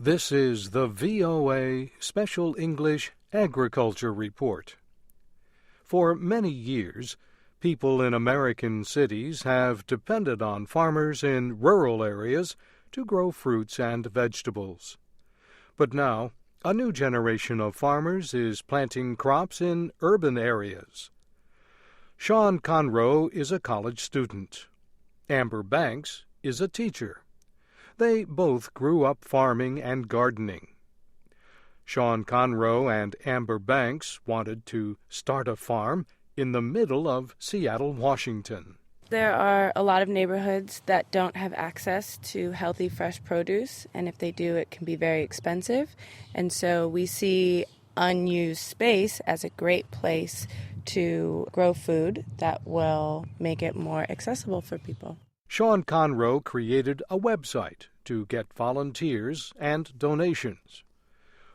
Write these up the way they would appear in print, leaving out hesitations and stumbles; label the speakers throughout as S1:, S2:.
S1: This is the VOA Special English Agriculture Report. For many years, people in American cities have depended on farmers in rural areas to grow fruits and vegetables. But now, a new generation of farmers is planting crops in urban areas. Sean Conroe is a college student. Amber Banks is a teacher. They both grew up farming and gardening. Sean Conroe and Amber Banks wanted to start a farm in the middle of Seattle, Washington.
S2: There are a lot of neighborhoods that don't have access to healthy, fresh produce, and if they do, it can be very expensive. And so we see unused space as a great place to grow food that will make it more accessible for people.
S1: Sean Conroe created a website to get volunteers and donations.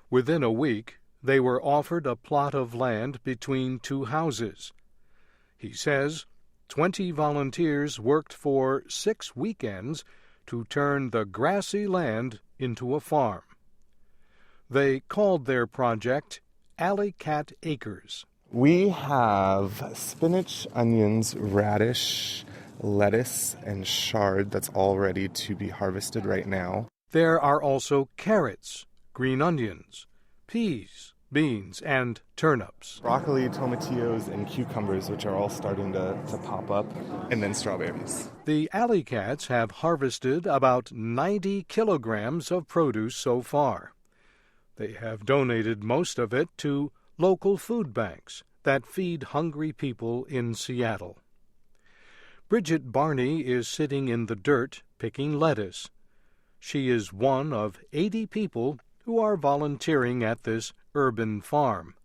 S1: Within a week, they were offered a plot of land between two houses. He says 20 volunteers worked for 6 weekends to turn the grassy land into a farm. They called their project Alley Cat Acres.
S3: We have spinach, onions, radish, lettuce, and chard that's all ready to be harvested right now.
S1: There are also carrots, green onions, peas, beans, and turnips.
S3: Broccoli, tomatillos, and cucumbers, which are all starting to pop up, and then strawberries.
S1: The Alley Cats have harvested about 90 kilograms of produce so far. They have donated most of it to local food banks that feed hungry people in Seattle. Bridget Barney is sitting in the dirt picking lettuce. She is one of 80 people who are volunteering at this urban farm.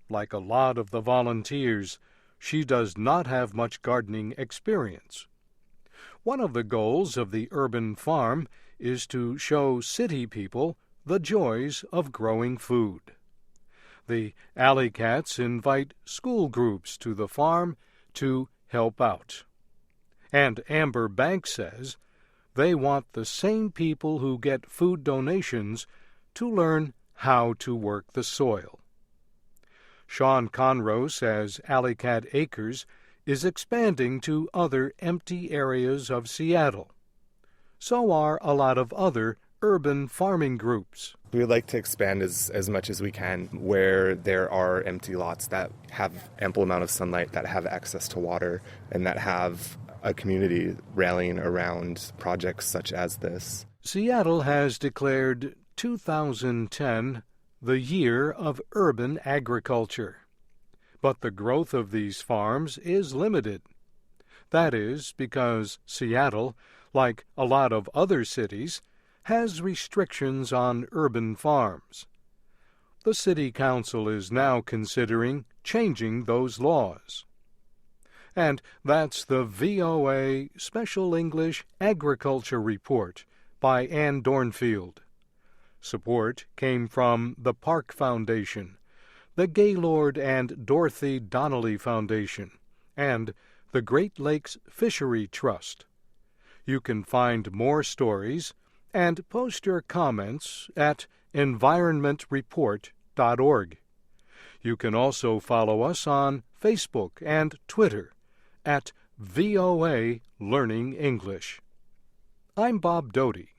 S1: Like a lot of the volunteers, she does not have much gardening experience. One of the goals of the urban farm is to show city people the joys of growing food. The Alley Cats invite school groups to the farm to help out. And Amber Banks says they want the same people who get food donations to learn how to work the soil. Sean Conroe says Alley Cat Acres is expanding to other empty areas of Seattle. So are a lot of other urban farming groups.
S3: We would like to expand as much as we can where there are empty lots that have ample amount of sunlight, that have access to water, and that have a community rallying around projects such as this.
S1: Seattle has declared 2010 the year of urban agriculture. But the growth of these farms is limited. That is because Seattle, like a lot of other cities, has restrictions on urban farms. The City Council is now considering changing those laws. And that's the VOA Special English Agriculture Report by Ann Dornfield. Support came from the Park Foundation, the Gaylord and Dorothy Donnelly Foundation, and the Great Lakes Fishery Trust. You can find more stories and post your comments at environmentreport.org. You can also follow us on Facebook and Twitter at VOA Learning English. I'm Bob Doty.